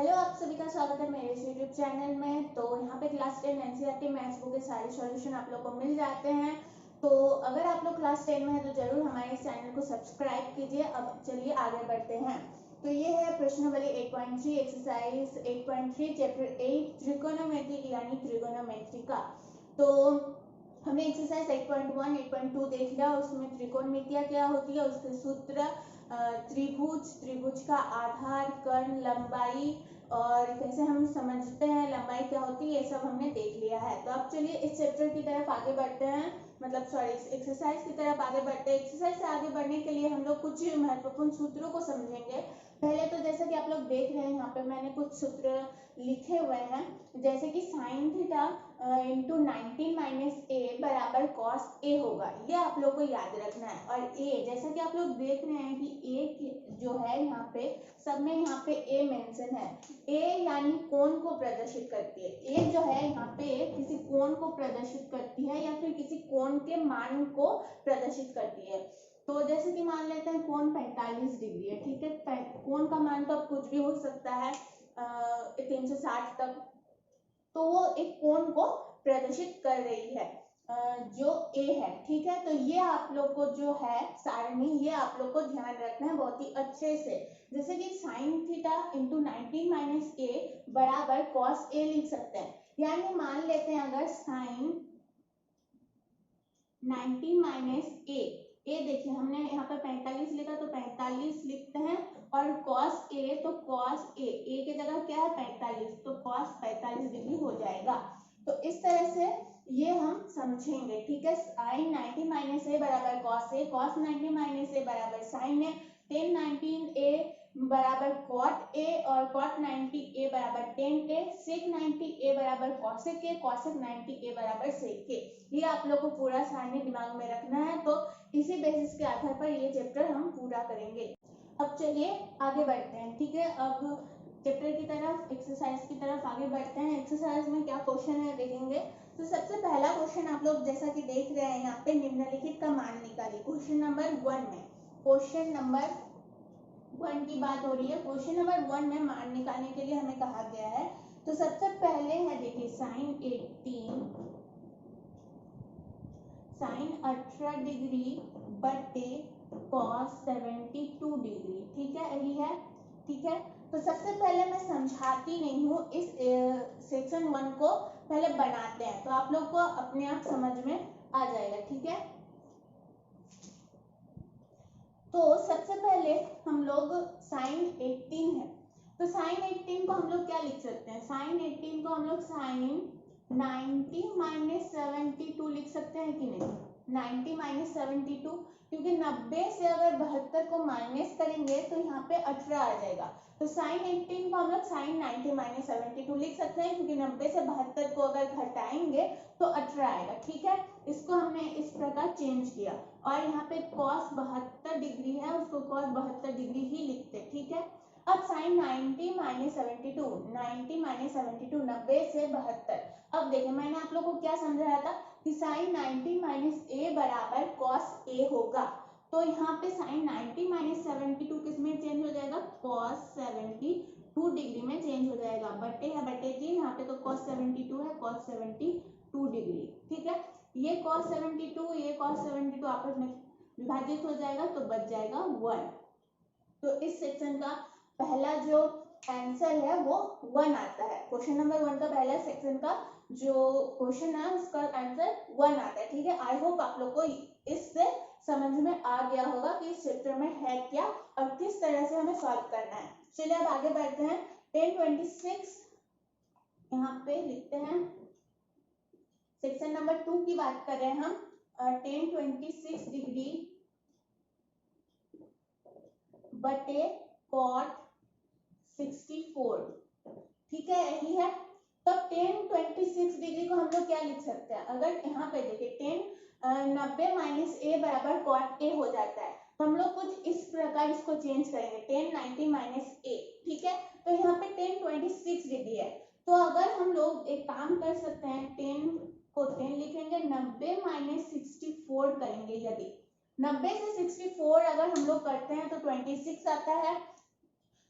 Hello, आप सभी का स्वागत है मेरे इस यूट्यूब चैनल में। तो यहाँ पे क्लास 10 एनसीईआरटी मैथ्स बुक के सारे सॉल्यूशन आप लोग को मिल जाते हैं। तो अगर आप लोग क्लास 10 में हैं तो जरूर हमारे इस चैनल को सब्सक्राइब कीजिए। अब चलिए आगे बढ़ते हैं। तो ये है प्रश्नावली 8.3 एक्सरसाइज 8.3 चैप्टर 8 त्रिकोणमिति यानी त्रिकोणमिति का। तो हमने एक्सरसाइज 8.1 8.2 देख लिया। उसमें त्रिकोणमितियाँ क्या होती है, उसके सूत्र, त्रिभुज का आधार, कर्ण, लंबाई और कैसे हम समझते हैं लंबाई क्या होती है, ये सब हमने देख लिया है। तो अब चलिए इस चैप्टर की तरफ आगे बढ़ते हैं, मतलब सॉरी इस एक्सरसाइज की तरफ आगे बढ़ते हैं। एक्सरसाइज से आगे बढ़ने के लिए हम लोग कुछ महत्वपूर्ण सूत्रों को समझेंगे। पहले तो जैसा कि आप लोग देख रहे हैं यहाँ पे मैंने कुछ सूत्र लिखे हुए हैं, जैसे कि साइन थीटा इंटू 19 माइनस ए बराबर कॉस ए होगा, ये आप लोग को याद रखना है। और ए, जैसा कि आप लोग देख रहे हैं कि ए जो है यहाँ पे सब में यहाँ पे ए मेंशन है। ए यानी कोण को प्रदर्शित करती है। ए जो है यहाँ पे किसी कोण को प्रदर्शित करती है या फिर किसी कोण के मान को प्रदर्शित करती है। तो जैसे कि मान लेते हैं कोण 45 डिग्री है, ठीक है। कोण का मान तो अब कुछ भी हो सकता है 360 तक। तो वो एक कोण को प्रदर्शित कर रही है जो ए है, ठीक है। तो ये आप लोग को जो है सारणी, ये आप लोग को ध्यान रखना है बहुत ही अच्छे से। जैसे कि साइन थीटा इंटू 19 माइनस ए बराबर कॉस ए लिख सकते हैं। यानी मान लेते हैं अगर साइन 19 माइनस ए देखिए हमने यहाँ पे 45 लिखा तो 45 लिखते हैं, और कॉस ए तो कॉस ए की जगह क्या है 45, तो कॉस 45 डिग्री हो जाएगा। तो इस तरह से ये हम समझेंगे, ठीक है। साइन 90 माइनस ए बराबर कॉस ए, कॉस 90 माइनस ए बराबर साइन ए, टेन 19 ए बराबर कॉट ए और कॉट 90 ए बराबर टेन ए, सेक 90 ए बराबर कॉसेक ए, कॉसेक 90 ए बराबर सेक ए। ये आप लोग को पूरा सारणी दिमाग में रखना है। तो इसी बेसिस के आधार पर ये चैप्टर हम पूरा करेंगे। अब चलिए आगे बढ़ते हैं, ठीक है। अब चैप्टर की तरफ, एक्सरसाइज की तरफ आगे बढ़ते हैं। एक्सरसाइज में क्या क्वेश्चन है देखेंगे। तो सबसे पहला क्वेश्चन आप लोग जैसा कि देख रहे हैं यहाँ पे निम्नलिखित का मान निकालिए। क्वेश्चन नंबर 1 में, क्वेश्चन नंबर 1 की बात हो रही है। क्वेश्चन नंबर 1 में मान निकालने के लिए हमें कहा गया है। तो सबसे पहले है देखिए साइन 18 डिग्री बटे कॉस 72 डिग्री, ठीक है, यही है, ठीक है। तो सबसे पहले मैं समझाती नहीं हूँ, इस सेक्शन 1 को पहले बनाते हैं तो आप लोग को अपने आप समझ में आ जाएगा, ठीक है। तो सबसे पहले हम लोग साइन 18 है, तो साइन 18 को हम लोग क्या लिख सकते हैं, साइन 18 को हम लोग साइन 90 माइनस 72 लिख सकते हैं कि नहीं, 90 माइनस 72, क्योंकि 90 से अगर 72 को माइनस करेंगे तो यहाँ पे 18 आ जाएगा। तो साइन 18 को हम लोग साइन 90 माइनस 72 लिख सकते हैं, क्योंकि 90 से 72 को अगर घटाएंगे तो 18 आएगा, ठीक है। इसको हमने इस प्रकार चेंज किया। और यहाँ पे cos 72 डिग्री है, उसको cos 72 डिग्री ही लिखते, ठीक है। अब साइन 90 माइनस 72, 90 माइनस 72, 90 से 72। अब देखिए मैंने आप लोगों को क्या समझाया था कि साइन 90 माइनस ए बराबर cos ए होगा। तो यहाँ पे साइन 90 माइनस 72 किस में चेंज हो जाएगा, cos 72 डिग्री में चेंज हो जाएगा। बटे है बटे जी, यहाँ पे तो cos 72 है, cos 72 डिग्री, ठीक है। ये cos 72 ये cos 72 आपस में विभाजित हो जाएगा तो बच जाएगा 1। तो इस सेक्शन का पहला जो आंसर है वो 1 आता है। क्वेश्चन नंबर 1 का पहला सेक्शन का जो क्वेश्चन है उसका आंसर 1 आता है, ठीक है। आई होप आप लोग को इससे समझ में आ गया होगा कि इस चैप्टर में है क्या और किस तरह से हमें सॉल्व करना है। चलिए अब आगे बढ़ते हैं। 1026 यहाँ पे लिखते हैं, सेक्शन नंबर 2 की बात कर रहे हैं हम। 1026 डिग्री बटे कॉट 64, ठीक है, यही है। तो 1026 डिग्री को हम लोग क्या लिख सकते हैं, अगर यहाँ पे देखिए 90 माइनस ए बराबर कॉट ए हो जाता है, तो हम लोग कुछ इस प्रकार इसको चेंज करेंगे 1090 माइनस ए, ठीक है। तो यहाँ पे 1026 डिग्री है, तो अगर हम लोग एक काम कर सकते हैं 10 को 10 लिखेंगे, 90 माइनस 64 करेंगे। यदि 90 से 64 अगर हम लोग करते हैं तो 26 आता है,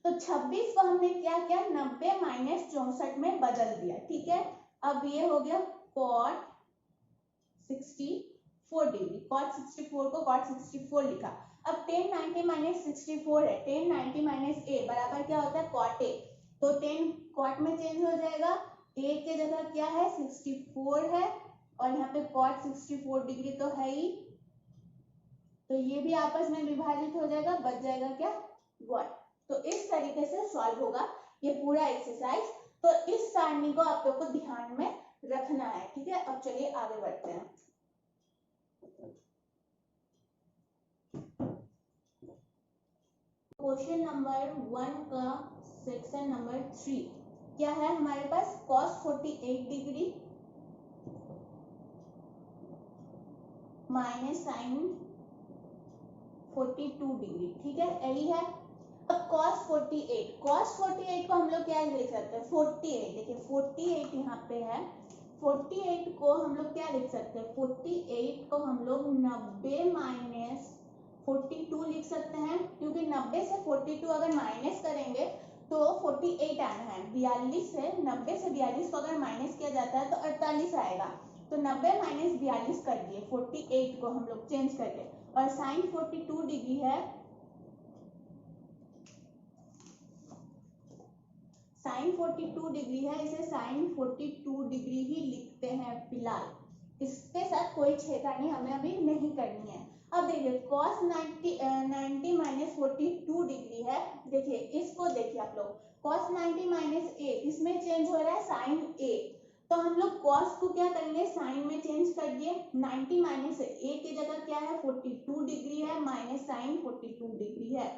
तो 26 को हमने क्या किया, 90 माइनस 64 में बदल दिया, ठीक है। अब ये हो गया cot 64 डिग्री, cot 64 को cot 64 लिखा। अब tan 90 माइनस 64 है, tan 90 माइनस a बराबर क्या होता है cot a, तो tan cot में चेंज हो जाएगा, a के जगह क्या है 64 है और यहाँ पे cot 64 डिग्री तो है ही, तो ये भी आपस में विभाजित हो जाएगा, बच जाएगा क्या 1। तो इस तरीके से सॉल्व होगा ये पूरा एक्सरसाइज। तो इस सारणी को आप लोग को ध्यान में रखना है, ठीक है। अब चलिए आगे बढ़ते हैं। क्वेश्चन नंबर 1 का सेक्शन नंबर 3 क्या है हमारे पास, cos 48 degree minus sin 42 degree, ठीक है, यही है। अब cos 48 को हम लोग क्या लिख सकते हैं 48, देखिए 48 यहाँ पे है, 48 को हम लोग क्या लिख सकते हैं, 48 को हम लोग 90 माइनस 42 लिख सकते हैं, क्योंकि 90 से 42 अगर माइनस करेंगे तो 48 आना है, 42 से 90 से 42 को अगर माइनस किया जाता है तो 48 आएगा, तो 90 माइनस 42 कर दिए 48 को हम लोग चेंज करके, और साइन 42 डिग्री है, साइन 42 डिग्री है, इसे साइन 42 डिग्री ही लिखते हैं फिलहाल, इसके साथ कोई छेड़खानी हमें अभी नहीं करनी है। अब देखिए cos 90 माइनस 42 डिग्री है, देखिए इसको देखिए आप लोग, cos 90 माइनस a, इसमें चेंज हो रहा है साइन a, तो हम लोग cos को क्या करेंगे साइन में चेंज कर दिए, 90 माइनस a की जगह क्या है 42 डिग्री है, माइनस साइन 42 डिग्री है।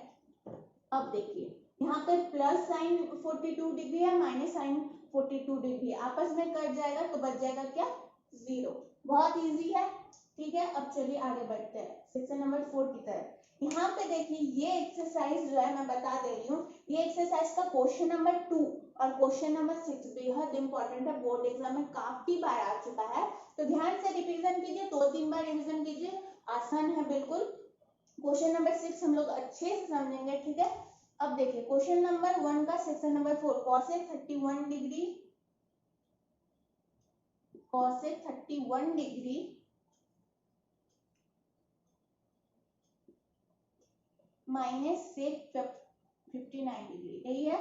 अब देखिए यहाँ पे प्लस साइन 42 डिग्री है, माइनस साइन 42 डिग्री, आपस में कट जाएगा तो बच जाएगा क्या 0, बहुत इजी है, ठीक है। अब चलिए आगे बढ़ते हैं सेक्शन नंबर 4 की तरफ। यहाँ पे देखिए ये एक्सरसाइज जो है मैं बता दे रही हूँ, ये एक्सरसाइज का क्वेश्चन नंबर 2 और क्वेश्चन नंबर 6 बेहद इंपॉर्टेंट है, बोर्ड एग्जाम में काफी बार आ चुका है, तो ध्यान से रिवीजन कीजिए, 2-3 बार रिवीजन कीजिए, आसान है बिल्कुल। क्वेश्चन नंबर 6 हम लोग अच्छे से समझेंगे, ठीक है। अब देखिए क्वेश्चन नंबर 1 का section number 4, cosec 31 degree, cosec 31 degree minus sec 59 degree, यही है।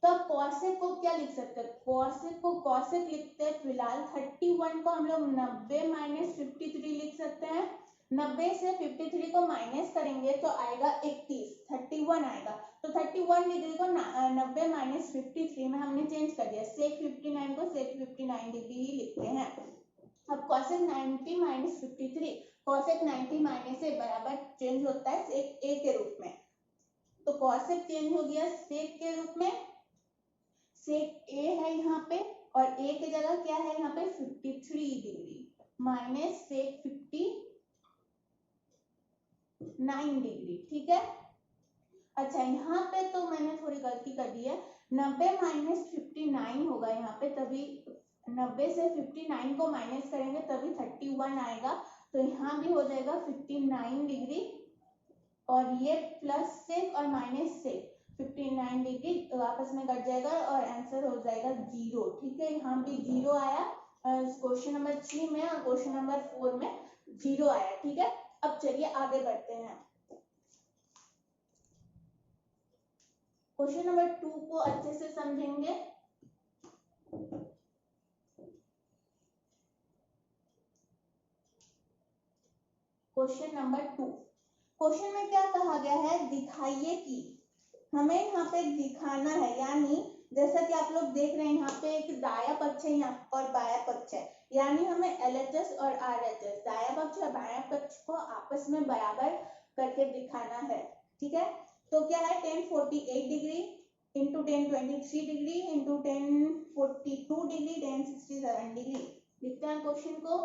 तो अब cosec को क्या लिख सकते हैं, cosec को cosec लिखते हैं फिलहाल, 31 को हम लोग 90 माइनस 53 लिख सकते हैं, 90 से 53 को माइनस करेंगे तो आएगा 31, 31 आएगा, तो 31 डिग्री को 90 माइनस 53 में हमने चेंज कर दिया, sec 59 को sec 59 डिग्री ही लिखते हैं। अब cosec 90 माइनस 53, cosec 90 माइनस से बराबर चेंज होता है sec a के रूप में, तो cosec चेंज हो गया sec के रूप में, sec a है यहाँ पे और a की जगह क्या है यहाँ पे 53 डिग्री माइनस sec 59 डिग्री, ठीक है। अच्छा यहाँ पे तो मैंने थोड़ी गलती कर दी है, 90 माइनस 59 होगा यहाँ पे, तभी 90 से 59 को माइनस करेंगे तभी 31 आएगा, तो यहाँ भी हो जाएगा 59 डिग्री, और ये प्लस से और माइनस से 59 डिग्री आपस में कट जाएगा और आंसर हो जाएगा 0, ठीक है। यहाँ भी 0 आया क्वेश्चन नंबर 3 में, और क्वेश्चन नंबर 4 में 0 आया, ठीक है। अब चलिए आगे बढ़ते हैं, क्वेश्चन नंबर 2 को अच्छे से समझेंगे। क्वेश्चन नंबर 2, क्वेश्चन में क्या कहा गया है, दिखाइए कि, हमें यहाँ पे दिखाना है, यानी जैसा कि आप लोग देख रहे हैं यहाँ पे एक दाया पक्ष है यहाँ और बाया पक्ष है, यानी हमें LHS और RHS दाया पक्ष और बाया पक्ष को आपस में बराबर करके दिखाना है, ठीक है। तो क्या है tan 48 degree into tan 23 degree into tan 42 degree tan 67 degree, लिखते हैं क्वेश्चन को।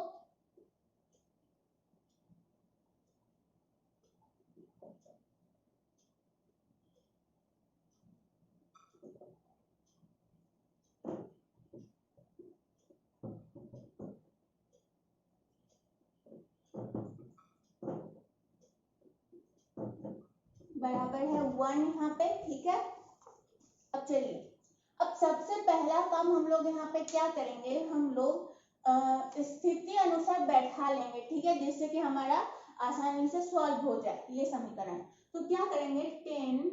बराबर है 1 यहाँ पे, ठीक है। अब चलिए, अब सबसे पहला काम हम लोग यहाँ पे क्या करेंगे, हम लोग स्थिति अनुसार बैठा लेंगे, ठीक है, जिससे कि हमारा आसानी से सॉल्व हो जाए ये समीकरण। तो क्या करेंगे, 10,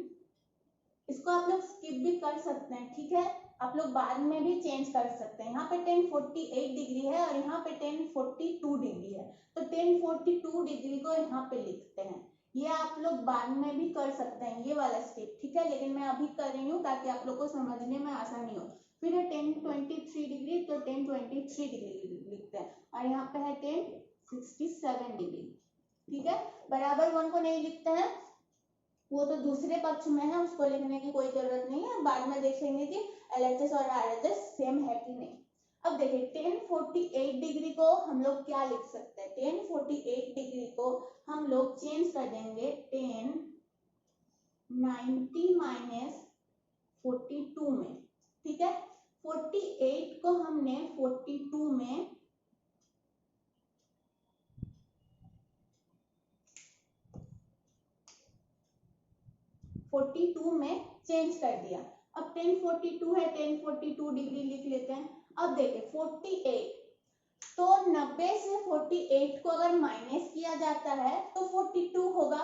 इसको आप लोग स्किप भी कर सकते हैं, ठीक है, आप लोग बाद में भी चेंज कर सकते हैं। यहाँ पे 1048 डिग्री है और यहाँ पे 1042 डिग्री है, तो 1042 डिग्री को यहाँ पे लिखते हैं। ये आप लोग बाद में भी कर सकते हैं ये वाला स्टेप, ठीक है, लेकिन मैं अभी कर रही हूँ ताकि आप लोग को समझने में आसानी हो। फिर है 1023 डिग्री, तो 1023 डिग्री लिखते हैं और यहाँ पे है 1067 डिग्री, ठीक है। बराबर 1 को नहीं लिखते हैं, वो तो दूसरे पक्ष में है, उसको लिखने की कोई जरूरत नहीं है, बाद में देखेंगे कि LHS और RHS सेम है कि नहीं। अब देखिए 1048 डिग्री को हम लोग क्या लिख सकते हैं, 1048 डिग्री को हम लोग चेंज कर देंगे 1090 माइनस 42 में, ठीक है। 48 को हमने 42 में चेंज कर दिया। अब 1042 है, 1042 डिग्री लिख लेते हैं। अब देखिए 48, तो 90 से 48 को अगर माइनस किया जाता है तो 42 होगा।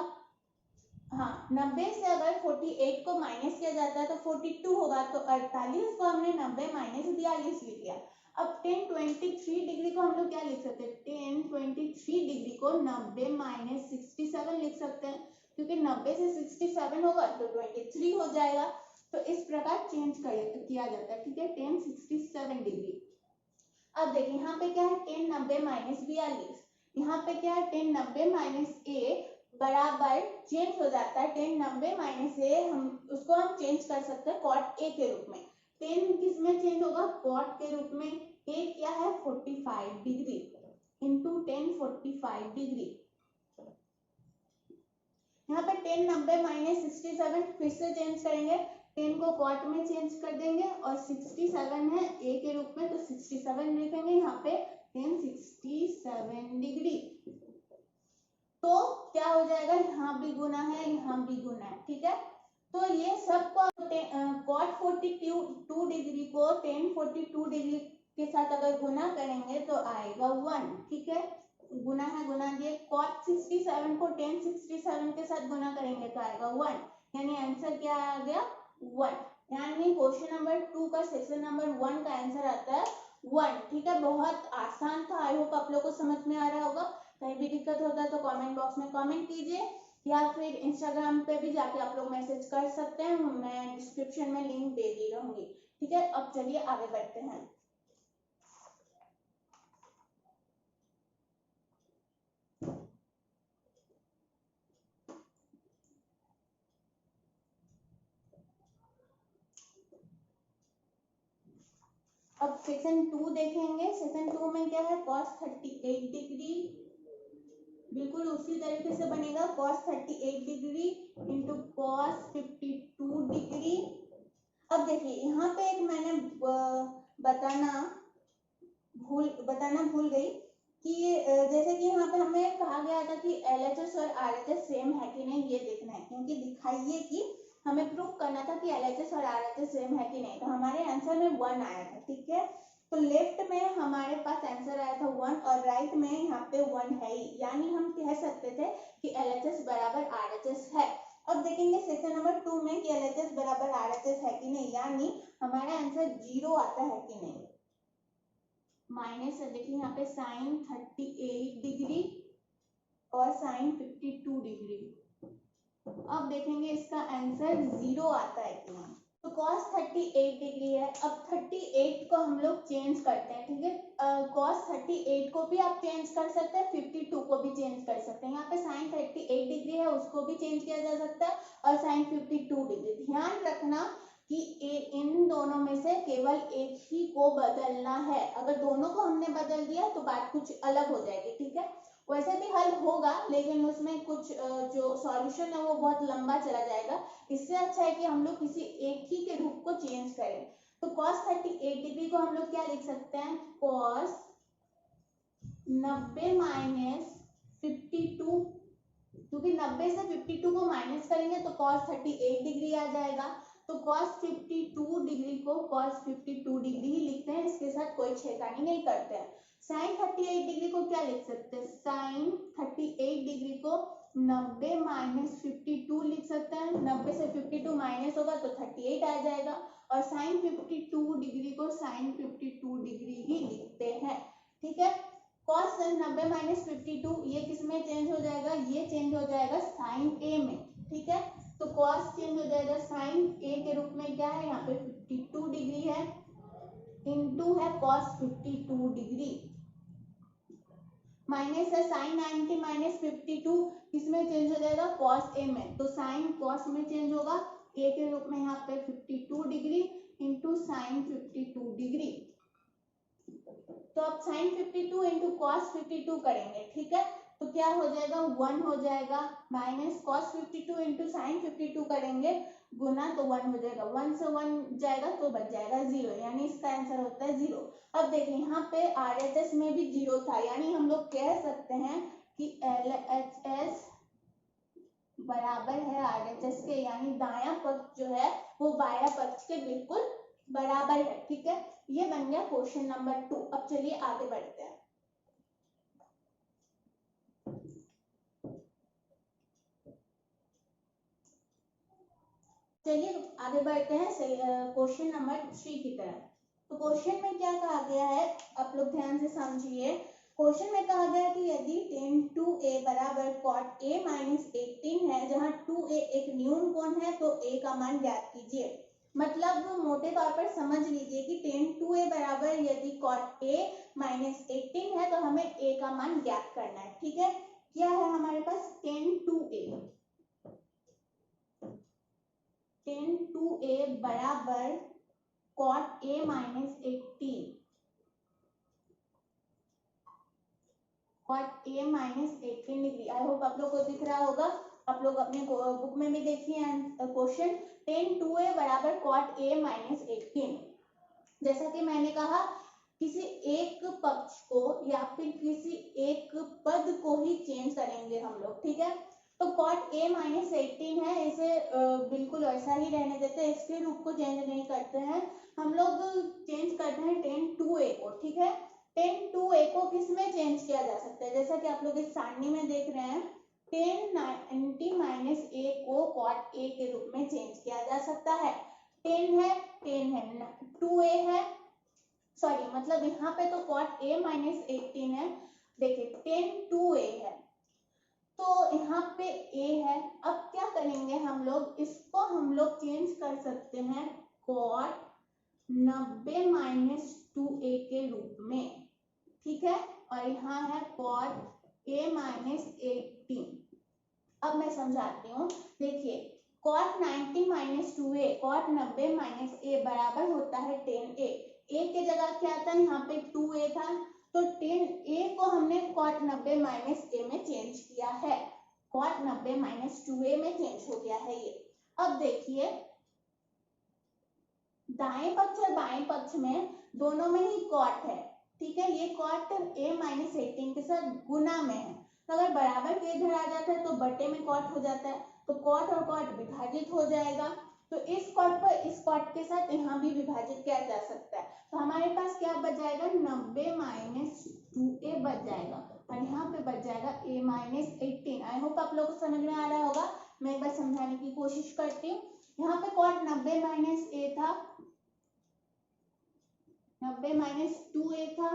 हाँ, 90 से अगर 48 को माइनस किया जाता है तो 42 होगा, तो 48 को हमने 90 माइनस 42 लिख लिया। अब 1023 डिग्री को हम लोग क्या लिख सकते हैं, 1023 डिग्री को 90 माइनस 67 लिख सकते हैं, क्योंकि 90 से 67 होगा तो 23 हो जाएगा। तो इस प्रकार चेंज किया जाता है, ठीक है, 1067 डिग्री। अब देखिए यहाँ पे क्या है, 1090 माइनस 42, यहाँ पे क्या है 1090 माइनस ए बराबर चेंज हो जाता है 1090 माइनस ए, हम उसको हम चेंज कर सकते हैं कॉट ए के रूप में। 10 किस में चेंज होगा, कॉट के रूप में। ए क्या है 45 डिग्री इंटू 1045 डिग्री। यहाँ पे 1090 माइनस 67 फिर से चेंज करेंगे, 10 को कॉट में चेंज कर देंगे और 67 है ए के रूप में, तो 67 लिखेंगे यहाँ पे 1067 डिग्री। तो क्या हो जाएगा, यहाँ भी गुना है, यहाँ भी गुना है, ठीक है। तो ये सब को कॉट 42 डिग्री को 1042 डिग्री के साथ अगर गुना करेंगे तो आएगा 1, ठीक है, गुना है, गुना दिए। cot 67 को 1067 के साथ गुना करेंगे तो आएगा 1, यानी आंसर क्या आ गया 1, यानी क्वेश्चन नंबर 2 का सेक्शन नंबर 1 का आंसर आता है 1, ठीक है। बहुत आसान था, आई होप आप लोग को समझ में आ रहा होगा। कहीं भी दिक्कत होता है तो कमेंट बॉक्स में कमेंट कीजिए, या फिर इंस्टाग्राम पे भी जाके आप लोग मैसेज कर सकते हैं, मैं डिस्क्रिप्शन में लिंक दे दी रहूंगी, ठीक है। अब चलिए आगे बढ़ते हैं। अब सेक्शन 2 देखेंगे। सेक्शन 2 में क्या है, cos 38 डिग्री, बिल्कुल उसी तरीके से बनेगा, cos 38 degree into cos 52 degree. अब देखिए यहाँ पे एक मैंने बताना भूल गई कि जैसे कि यहाँ पे हमें कहा गया था कि LHS और RHS सेम है कि नहीं ये देखना है, क्योंकि दिखाइए कि हमें प्रूव करना था कि LHS और RHS सेम है कि नहीं। तो हमारे आंसर में 1 आया था, ठीक है। तो लेफ्ट में हमारे पास आंसर आया था 1 और राइट में यहाँ पे 1 है ही, यानी हम कह सकते थे कि LHS बराबर RHS है। अब देखेंगे सेक्शन नंबर 2 में कि LHS बराबर RHS है कि नहीं, यानी हमारा आंसर 0 आता है कि नहीं। माइनस देखिए यहाँ पे साइन 38 डिग्री और साइन 52 डिग्री। अब देखेंगे इसका आंसर 0 आता है कि नहीं। तो cos 38 डिग्री है, अब 38 को हम लोग चेंज करते हैं, ठीक है। cos 38 को भी आप चेंज कर सकते हैं, 52 को भी चेंज कर सकते हैं। यहाँ पे साइन 38 डिग्री है, उसको भी चेंज किया जा सकता है, और साइन 52 डिग्री। ध्यान रखना कि इन दोनों में से केवल एक ही को बदलना है। अगर दोनों को हमने बदल दिया तो बात कुछ अलग हो जाएगी, ठीक है। वैसे भी हल होगा, लेकिन उसमें कुछ जो सॉल्यूशन है वो बहुत लंबा चला जाएगा। इससे अच्छा है कि हम लोग किसी एक ही के रूप को चेंज करें। तो cos 38 डिग्री को हम लोग क्या लिख सकते हैं, cos 90 माइनस 52 क्योंकि 90 से 52 को माइनस करेंगे तो cos 38 डिग्री आ जाएगा। तो cos 52 डिग्री को cos 52 डिग्री ही लिखते हैं, इसके साथ कोई छेड़खानी नहीं करते हैं। sin 38 डिग्री को क्या लिख सकते हैं, sin 38 डिग्री को 90 माइनस 52 लिख सकते हैं। 90 से 52 माइनस होगा तो 38 आ जाएगा, और sin 52 डिग्री को sin 52 डिग्री ही लिखते हैं। ठीक है, cos 90 माइनस 52 ये किस में चेंज हो जाएगा, ये चेंज हो जाएगा sin a में। ठीक है, तो cos चेंज हो जाएगा sin a के रूप में, क्या है यहाँ पे 52 डिग्री है, इनटू है cos 52 डिग्री, माइनस है sin 90 माइनस 52 किसमें चेंज हो जाएगा, cos a में। तो sin cos में चेंज होगा, a के रूप में यहाँ पे 52 डिग्री इंटू sin 52 डिग्री। तो अब sin 52 इंटू cos 52 करेंगे। ठीक है, तो क्या हो जाएगा 1 हो जाएगा, माइनस cos 52 इंटू sin 52 करेंगे गुना, तो 1 हो जाएगा, 1 से 1 जाएगा तो बच जाएगा 0, यानी इसका आंसर होता है 0। अब देखिए यहाँ पे RHS में भी 0 था, यानी हम लोग कह सकते हैं कि LHS बराबर है RHS के, यानी दायां पक्ष जो है वो बायां पक्ष के बिल्कुल बराबर है। ठीक है, ये बन गया क्वेश्चन नंबर 2। अब चलिए आगे बढ़ते हैं। चलिए आगे बढ़ते हैं क्वेश्चन नंबर 3 की तरफ। तो क्वेश्चन में क्या कहा गया है, आप लोग ध्यान से समझिए। क्वेश्चन में कहा गया कि यदि tan 2a बराबर cot a माइनस 18 है, जहां 2a एक न्यून कोण है, तो a का मान ज्ञात कीजिए। मतलब मोटे तौर पर समझ लीजिए कि tan 2a बराबर यदि cot a माइनस 18 है तो हमें a का मान ज्ञात करना है। ठीक है, क्या है हमारे पास tan 2a बराबर cot a minus 18, cot a minus 18 degree. I hope आप लोग को दिख रहा होगा, आप लोग अपने बुक में भी देखिए क्वेश्चन। tan 2a बराबर cot a माइनस 18, जैसा कि मैंने कहा किसी एक पक्ष को या फिर किसी एक पद को ही चेंज करेंगे हम लोग। ठीक है, तो cot a माइनस 18 है, इसे बिल्कुल वैसा ही रहने देते हैं, इसके रूप को चेंज नहीं करते हैं हम लोग, चेंज करते हैं tan 2a को। ठीक है, tan 2a को किस में चेंज किया जा सकता है, जैसा कि आप लोग इस सारणी में देख रहे हैं, tan 90 माइनस a को cot a के रूप में चेंज किया जा सकता है। tan है 2a है, सॉरी मतलब यहाँ पे तो cot a माइनस 18 है, देखिए tan 2a है तो यहाँ पे a है। अब क्या करेंगे हम लोग, इसको हम लोग चेंज कर सकते हैं cot 90 माइनस 2a के रूप में। ठीक है, और यहाँ है cot a माइनस 18। अब मैं समझाती हूँ, देखिए cot 90 minus 2a, cot 90 minus a बराबर होता है tan a। a के जगह क्या था, यहाँ पे 2a था, तो tan a को हमने cot 90 माइनस a में चेंज किया है, cot 90 माइनस 2a में चेंज हो गया है ये। अब देखिए दाएं पक्ष और बाएं पक्ष में दोनों में ही cot है। ठीक है, ये cot a माइनस 18 के साथ गुना में है, तो अगर बराबर के इधर आ जाता है तो बटे में cot हो जाता है, तो cot और cot विभाजित हो जाएगा, तो इस cot पर इस cot के साथ यहाँ भी विभाजित किया जा सकता है, तो हमारे पास क्या बच जाएगा 90 माइनस 2a बच जाएगा, और यहाँ पे बच जाएगा a माइनस 18। आई होप आप लोग को समझ में आ रहा होगा, मैं एक बार समझाने की कोशिश करती हूँ। यहाँ पे cot 90 माइनस a था, 90 माइनस 2a था,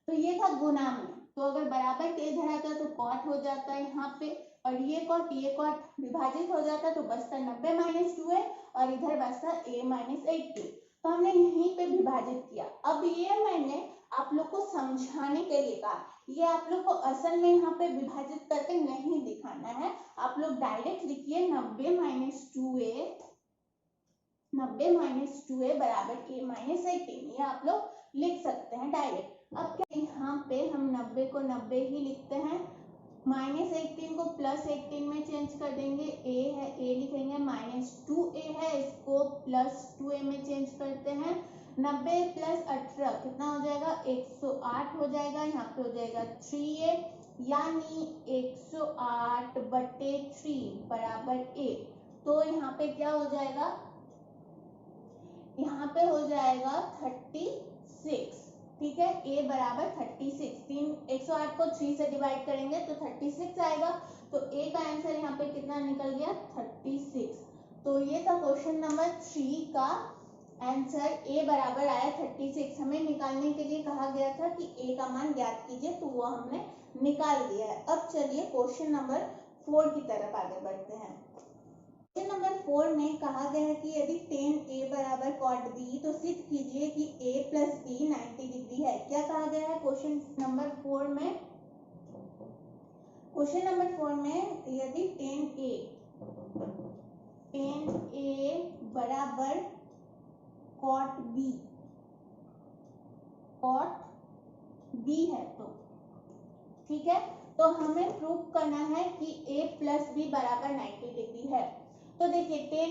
तो ये था गुना में, तो अगर बराबर के इधर आता तो cot हो जाता है यहाँ पे, और ये cot विभाजित हो जाता तो बचता 90 माइनस 2a, और इधर बचता a माइनस 18, तो हमने यहीं पे विभाजित किया। अब ये मैंने आप लोग को समझाने के लिए कहा, ये आप लोग को असल में यहाँ पे विभाजित करके नहीं दिखाना है, आप लोग डायरेक्ट लिखिए 90 माइनस 2a बराबर a माइनस 18, ये आप लोग लिख सकते हैं डायरेक्ट। अब क्या यहाँ पे हम 90 को 90 ही लिखते हैं, माइनस 18 को प्लस 18 में चेंज कर देंगे, a है a लिखेंगे, माइनस 2a है इसको प्लस 2a में चेंज करते हैं, 90 प्लस 18 कितना हो जाएगा 108 हो जाएगा, यहाँ पे हो जाएगा 3a, यानी 108/3 बराबर a। तो यहाँ पे क्या हो जाएगा, यहाँ पे हो जाएगा 36। ठीक है, a बराबर 36। 108 को 3 से डिवाइड करेंगे तो 36 आएगा। तो a का आंसर यहाँ पे कितना निकल गया, 36। तो ये था क्वेश्चन नंबर 3 का आंसर। a बराबर आया 36। हमें निकालने के लिए कहा गया था कि a का मान ज्ञात कीजिए, तो वो हमने निकाल दिया है। अब चलिए क्वेश्चन नंबर 4 की तरफ आगे बढ़ते हैं। क्वेश्चन नंबर 4 में कहा गया है कि यदि tan a बराबर cot b तो सिद्ध कीजिए कि a प्लस b 90 डिग्री है। क्या कहा गया है क्वेश्चन नंबर 4 में? क्वेश्चन नंबर 4 में यदि tan a बराबर cot b है तो ठीक है, तो हमें प्रूव करना है कि a प्लस बी बराबर 90 डिग्री है। तो देखिए tan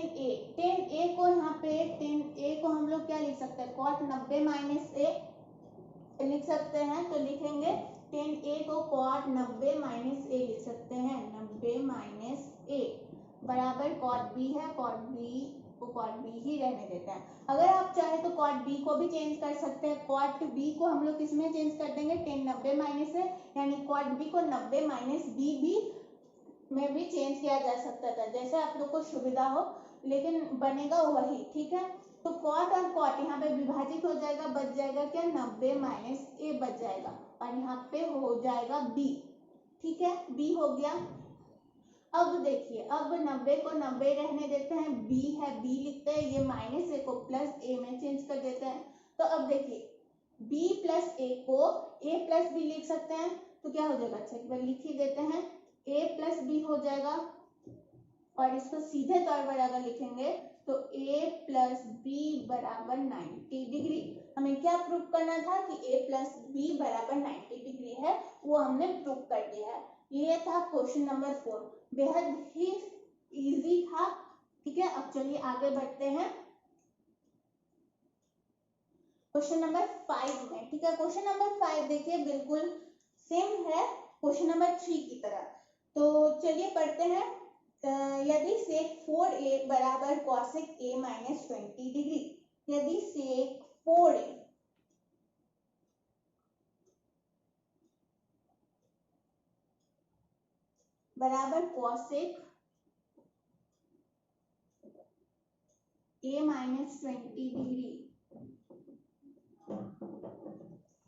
a को यहाँ पे tan a को हम लोग क्या लिख सकते हैं, cot 90 माइनस a लिख सकते हैं। तो लिखेंगे tan a को cot 90 माइनस a लिख सकते हैं। 90 माइनस a बराबर cot b है, cot b को cot b ही रहने देते हैं। अगर आप चाहे तो cot b को भी चेंज कर सकते हैं। cot b को हम लोग किसमें चेंज कर देंगे, tan 90 माइनस a, यानी cot b को 90 माइनस b भी में भी चेंज किया जा सकता था, जैसे आप लोग को सुविधा हो, लेकिन बनेगा वही। ठीक है, तो cot और cot यहाँ पे विभाजित हो जाएगा, बच जाएगा क्या, 90 माइनस a बच जाएगा, और यहाँ पे हो जाएगा b। ठीक है, b हो गया। अब देखिए, अब 90 को 90 रहने देते हैं, b है b लिखते हैं, ये माइनस a को प्लस a में चेंज कर देते हैं। तो अब देखिए b प्लस a को a प्लस b लिख सकते हैं, तो क्या हो जाएगा, अच्छा एक बार लिख ही देते हैं, a प्लस b हो जाएगा, और इसको सीधे तौर पर अगर लिखेंगे तो a प्लस बी बराबर 90 डिग्री। हमें क्या प्रूव करना था कि a प्लस बी बराबर 90 डिग्री है, वो हमने प्रूव कर दिया है। ये था क्वेश्चन नंबर 4, बेहद ही इजी था। ठीक है, अब चलिए आगे बढ़ते हैं क्वेश्चन नंबर 5 में। ठीक है, क्वेश्चन नंबर 5 देखिए बिल्कुल सेम है क्वेश्चन नंबर 3 की तरह। तो चलिए पढ़ते हैं। यदि sec 4a बराबर cosec a माइनस 20 डिग्री, यदि sec 4a बराबर cosec a माइनस 20 डिग्री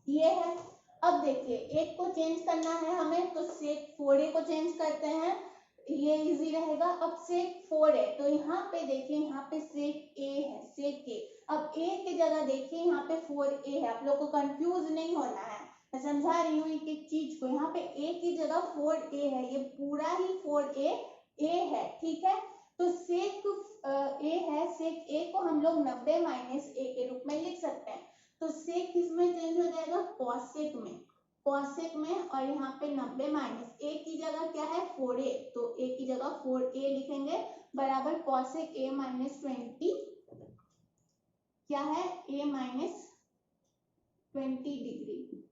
ये है। अब देखिए एक को चेंज करना है हमें, तो sec 4a को चेंज करते हैं, ये इजी रहेगा। अब sec 4 है तो यहाँ पे देखिए, यहाँ पे sec a है, sec a। अब a की जगह देखिए यहाँ पे 4a है, आप लोग को कंफ्यूज नहीं होना है, मैं समझा रही हूँ एक एक चीज को। यहाँ पे a की जगह 4a है, ये पूरा ही 4a है। ठीक है, तो sec a है, sec a को हम लोग 90 माइनस a के रूप में लिख सकते हैं। तो sec किसमें चेंज हो जाएगा, cosec में, cosec में, और यहाँ पे 90 माइनस a की जगह क्या है 4a, तो a की जगह 4a लिखेंगे बराबर cosec a माइनस 20 क्या है, a minus 20 degree,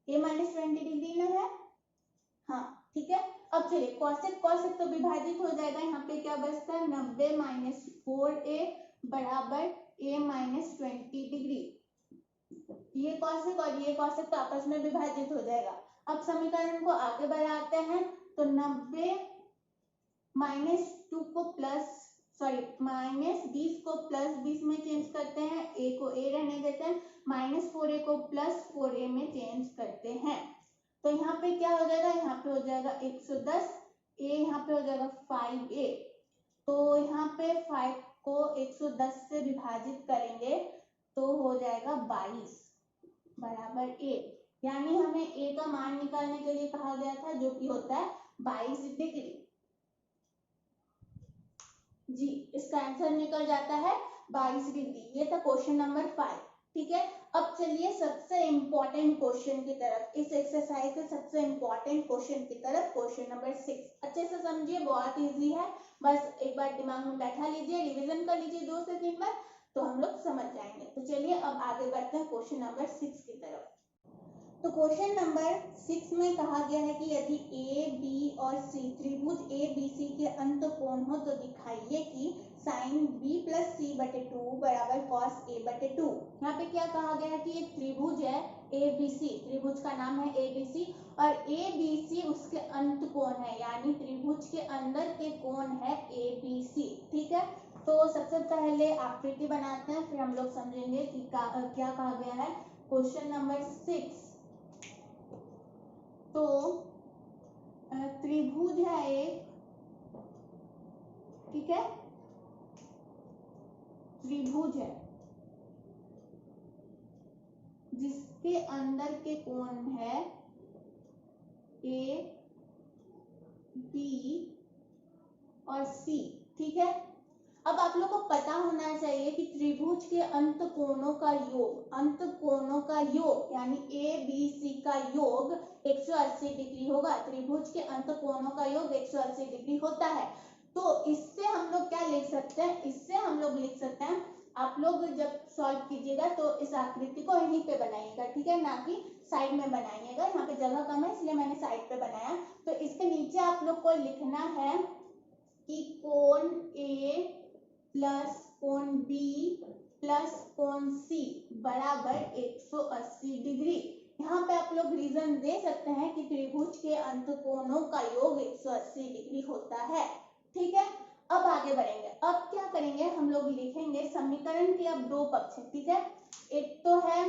a minus 20 degree ना है, हाँ ठीक है। अब चलिए cosec तो विभाजित हो जाएगा, यहाँ पे क्या बचता है 90 माइनस 4a बराबर a माइनस 20 डिग्री। ये cosec और ये cosec तो आपस में विभाजित हो जाएगा। अब समीकरण को आगे बढ़ाते हैं, तो 90 माइनस 2 को प्लस माइनस 20 को प्लस 20 में चेंज करते हैं, a को a रहने देते हैं, माइनस 4a को प्लस 4a में चेंज करते हैं। तो यहाँ पे क्या हो जाएगा, यहाँ पे हो जाएगा 110, a यहाँ पे हो जाएगा 5a, तो यहाँ पे 5 को 110 से विभाजित करेंगे तो हो जाएगा 22 बराबर a। यानी हमें a का मान निकालने के लिए कहा गया था, जो कि होता है 22 डिग्री। जी, इसका आंसर निकल जाता है 22 डिग्री। ये था क्वेश्चन नंबर 5। ठीक है, अब चलिए सबसे इंपॉर्टेंट क्वेश्चन की तरफ, इस एक्सरसाइज के सबसे इंपॉर्टेंट क्वेश्चन की तरफ, क्वेश्चन नंबर 6। अच्छे से समझिए, बहुत इजी है, बस एक बार दिमाग में बैठा लीजिए, रिवीजन कर लीजिए 2 से 3 बार, तो हम लोग समझ जाएंगे। तो चलिए अब आगे बढ़ते हैं क्वेश्चन नंबर 6 की तरफ। तो क्वेश्चन नंबर 6 में कहा गया है कि यदि ए बी और सी त्रिभुज ए बी सी के अंत कोण हो तो दिखाइए कि साइन बी प्लस सी बटे 2 बराबर कॉस ए बटे 2। यहाँ पे क्या कहा गया है कि एक त्रिभुज है ए बी सी, त्रिभुज का नाम है ए बी सी और ए बी सी उसके अंत कोण है, यानी त्रिभुज के अंदर के कोण है ए बी सी। ठीक है, तो सबसे पहले आकृति बनाते हैं, फिर हम लोग समझेंगे कि क्या कहा गया है। क्वेश्चन नंबर 6, तो त्रिभुज है एक, ठीक है, त्रिभुज है जिसके अंदर के कोण है ए बी और सी। ठीक है, अब आप लोग को पता होना चाहिए कि त्रिभुज के अंत कोणों का योग, अंत कोणों का योग यानी ए बी सी का योग 180 डिग्री होगा। त्रिभुज के अंत कोणों का योग 180 डिग्री होता है। तो इससे हम लोग क्या लिख सकते हैं, इससे हम लोग लिख सकते हैं, आप लोग जब सॉल्व कीजिएगा तो इस आकृति को यहीं पे बनाइएगा, ठीक है, ना कि साइड में बनाइएगा। यहाँ पे जगह कम है इसलिए मैंने साइड पे बनाया। तो इसके नीचे आप लोग को लिखना है कि कोण ए प्लस कोण बी प्लस कोण सी बराबर 180 डिग्री। यहाँ पे आप लोग रीजन दे सकते हैं कि त्रिभुज के अंत कोणों का योग 180 डिग्री होता है। ठीक है, अब आगे बढ़ेंगे। अब क्या करेंगे, हम लोग लिखेंगे समीकरण के अब दो पक्ष है। ठीक है, एक तो है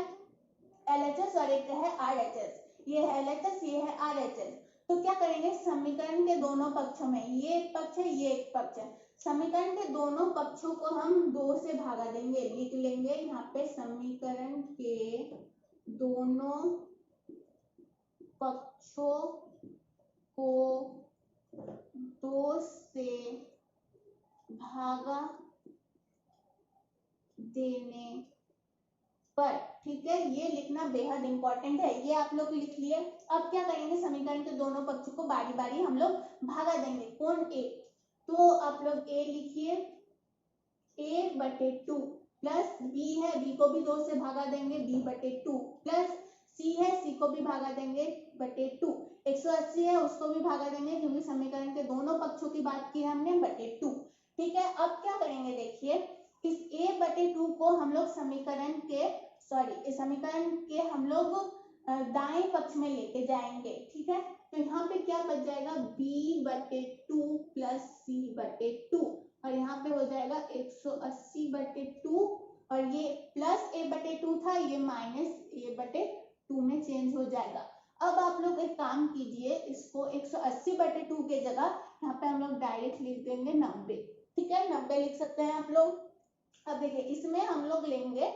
LHS और एक है RHS। ये है LHS, ये है RHS। तो क्या करेंगे, समीकरण के दोनों पक्षों में, ये एक पक्ष है ये एक पक्ष है, समीकरण के दोनों पक्षों को हम 2 से भागा देंगे। लिख लेंगे यहाँ पे समीकरण के दोनों पक्षों को 2 से भागा देने पर। ठीक है, ये लिखना बेहद इंपॉर्टेंट है, ये आप लोग लिख लिए। अब क्या करेंगे, समीकरण के दोनों पक्षों को बारी बारी हम लोग भागा देंगे। कोण ए, तो आप लोग ए लिखिए, a बटे 2 प्लस b है, b को भी 2 से भागा देंगे, b बटे 2 प्लस c है, c को भी भागा देंगे बटे 2। 180 है उसको भी भागा देंगे क्योंकि समीकरण के दोनों पक्षों की बात की हमने, बटे 2। ठीक है, अब क्या करेंगे, देखिए इस a बटे 2 को हम लोग समीकरण के हम लोग दाएं पक्ष में लेके जाएंगे। ठीक है, तो यहाँ पे क्या बच जाएगा, b बटे 2 प्लस c बटे 2 और यहाँ पे हो जाएगा 180 बटे 2 और ये प्लस a बटे 2 था, ये माइनस a बटे 2 में चेंज हो जाएगा। अब आप लोग एक काम कीजिए, इसको 180 बटे 2 के जगह यहाँ पे हम लोग डायरेक्ट लिख देंगे 90। ठीक है, 90 लिख सकते हैं आप लोग। अब देखिए इसमें हम लोग लेंगे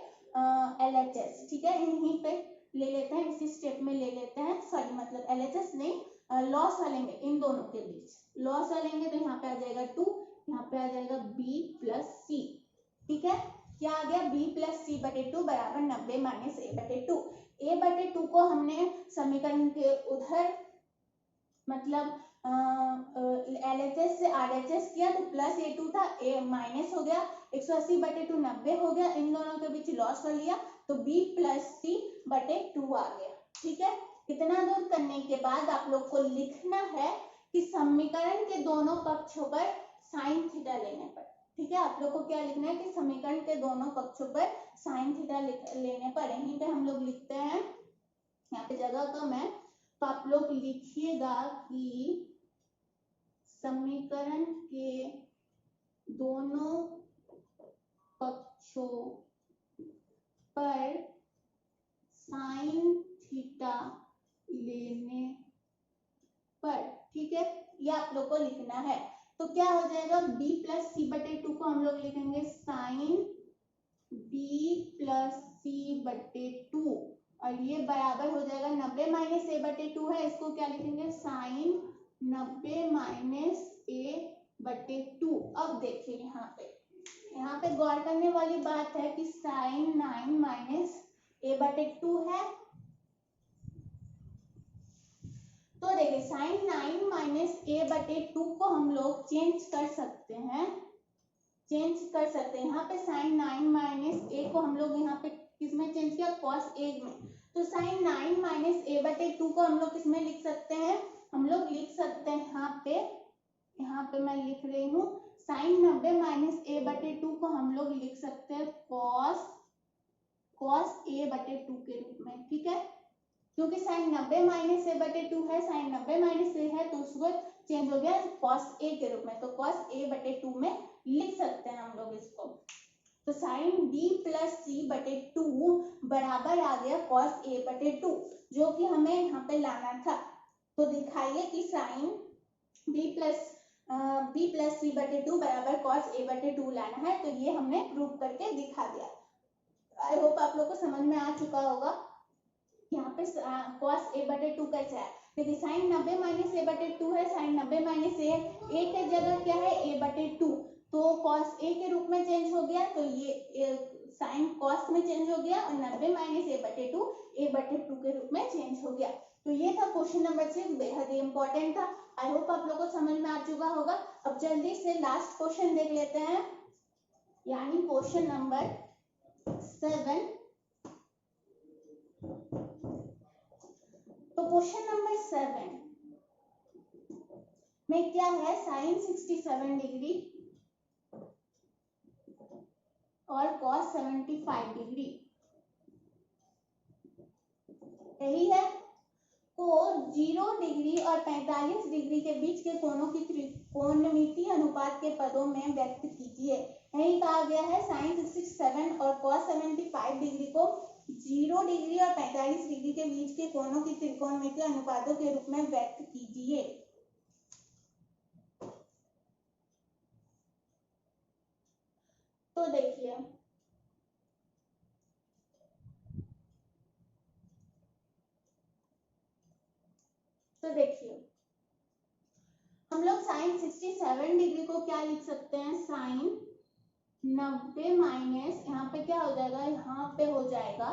LHS। ठीक है, यहीं पे ले लेते हैं, इसी स्टेप में ले लेते हैं, सॉरी मतलब LHS नहीं, लॉस लेंगे इन दोनों के बीच, लॉस लेंगे तो यहाँ पे आ जाएगा 2, यहाँ पे आ जाएगा b प्लस सी। ठीक है, क्या आ गया, b प्लस सी बटे 2 बराबर 90 माइनस a बटे 2। a बटे 2 को हमने समीकरण के उधर मतलब LHS से RHS किया तो प्लस a2 था, a माइनस हो गया, 180 बटे 2 90 हो गया, इन दोनों के बीच लॉस कर लिया तो b प्लस सी बटे 2 आ गया। ठीक है, इतना दूर करने के बाद आप लोग को लिखना है कि समीकरण के दोनों पक्षों पर साइन थीटा लेने पर। ठीक है, आप लोग को क्या लिखना है कि समीकरण के दोनों पक्षों पर साइन थीटा लेने पर। यहीं पे हम लोग लिखते हैं, यहाँ पे जगह कम है तो आप लोग लिखिएगा कि समीकरण के दोनों पक्षों पर साइन थीटा लेने पर। ठीक है, ये आप लोग को लिखना है। तो क्या हो जाएगा, b प्लस सी बटे 2 को हम लोग लिखेंगे साइन b प्लस सी बटे 2 और ये बराबर हो जाएगा 90 माइनस a बटे 2 है, इसको क्या लिखेंगे, साइन 90 माइनस a बटे 2। अब देखिए यहाँ पे गौर करने वाली बात है कि साइन 9 माइनस a बटे 2 है। तो देखिए साइन 9 माइनस a बटे 2 को हम लोग चेंज कर सकते हैं, यहाँ पे साइन 9 माइनस a को हम लोग यहाँ पे किसमें चेंज किया, cos a में। तो साइन 9 माइनस ए बटे 2 को हम लोग किसमें लिख सकते हैं, हम लोग लिख सकते हैं यहाँ पे मैं लिख रही हूँ साइन 90 माइनस ए बटे 2 को हम लोग लिख सकते हैं कॉस ए बटे 2 के रूप में, ठीक है। क्योंकि साइन 90 माइनस ए बटे 2 है, साइन 90 माइनस ए है तो उसको चेंज हो गया कॉस ए के रूप में, तो कॉस ए बटे 2 में लिख सकते हैं हम लोग इसको। तो साइन बी प्लस सी बटे 2 बराबर आ गया कॉस ए बटे 2, जो कि हमें यहाँ पे लाना था। तो दिखाइए कि साइन बी प्लस सी बटे 2 बराबर कॉस ए बटे 2 लाना है, तो ये हमने प्रूव करके दिखा दिया। आई होप आप लोग को समझ में आ चुका होगा। यहाँ पे कॉस ए बटे 2 कैसे है, देखिए साइन 90 माइनस ए बटे 2 है, साइन 90 माइनस ए के जगह क्या है ए बटे 2, तो कॉस ए के रूप में चेंज हो गया, तो ये साइन कॉस में चेंज हो गया और 90 माइनस ए बटे 2 के रूप में चेंज हो गया। तो ये था क्वेश्चन नंबर 6, बेहद ही इंपॉर्टेंट था। आई होप आप लोगों को समझ में आ चुका होगा। अब जल्दी से लास्ट क्वेश्चन देख लेते हैं, यानी क्वेश्चन नंबर 7। तो क्वेश्चन नंबर 7 में क्या है, साइन 67 डिग्री और कॉस 75 डिग्री, यही है। को 0 डिग्री और 45 डिग्री के बीच के कोणों की त्रिकोणमितीय अनुपात के पदों में व्यक्त कीजिए। यही कहा गया है साइन 67 और कॉस 75 डिग्री को 0 डिग्री और 45 डिग्री के बीच के कोणों की त्रिकोणमितीय अनुपातों के रूप में व्यक्त कीजिए। तो देखिए हम लोग साइन 67 डिग्री को क्या लिख सकते हैं, साइन 90 माइनस यहाँ पे क्या हो जाएगा, यहाँ पे हो जाएगा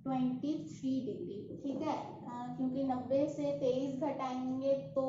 23 डिग्री, ठीक है। क्योंकि 90 से 23 घटाएंगे तो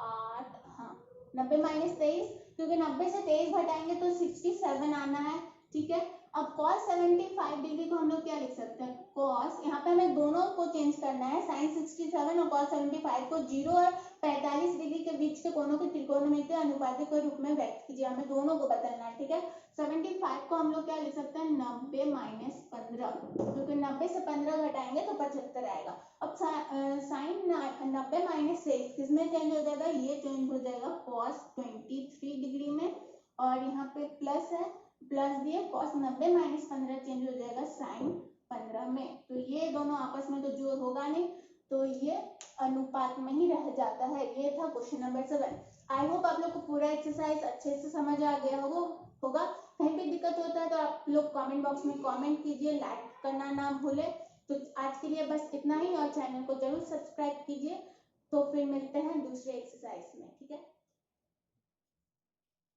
8, हाँ 90 माइनस 23, क्योंकि 90 से 23 घटाएंगे तो 67 आना है, ठीक है। अब cos 75 डिग्री को हम लोग क्या लिख सकते हैं, cos, यहाँ पे हमें दोनों को चेंज करना है, साइन 67 और cos 75 को 0 और 45 डिग्री के बीच के कोणों के त्रिकोणमितीय अनुपात के रूप में व्यक्त कीजिए, हमें दोनों को बदलना है, ठीक है। 75 को हम लोग क्या लिख सकते हैं, 90 माइनस 15, क्योंकि 90 से 15 घटाएंगे तो 75 आएगा। अब साइन 90 माइनस 6 किसमें चेंज हो जाएगा, ये चेंज हो जाएगा cos 23 डिग्री में, और यहाँ पे प्लस है, प्लस दिए cos 90 माइनस 15 चेंज हो जाएगा साइन 15 में, तो ये दोनों आपस में तो जोड़ होगा नहीं, तो ये अनुपात में ही रह जाता है। ये था क्वेश्चन नंबर 7। आई होप आप लोग को पूरा एक्सरसाइज अच्छे से समझ आ गया होगा। कहीं भी दिक्कत होता है तो आप लोग कमेंट बॉक्स में कमेंट कीजिए, लाइक करना ना भूले। तो आज के लिए बस इतना ही, और चैनल को जरूर सब्सक्राइब कीजिए। तो फिर मिलते हैं दूसरे एक्सरसाइज में, ठीक है।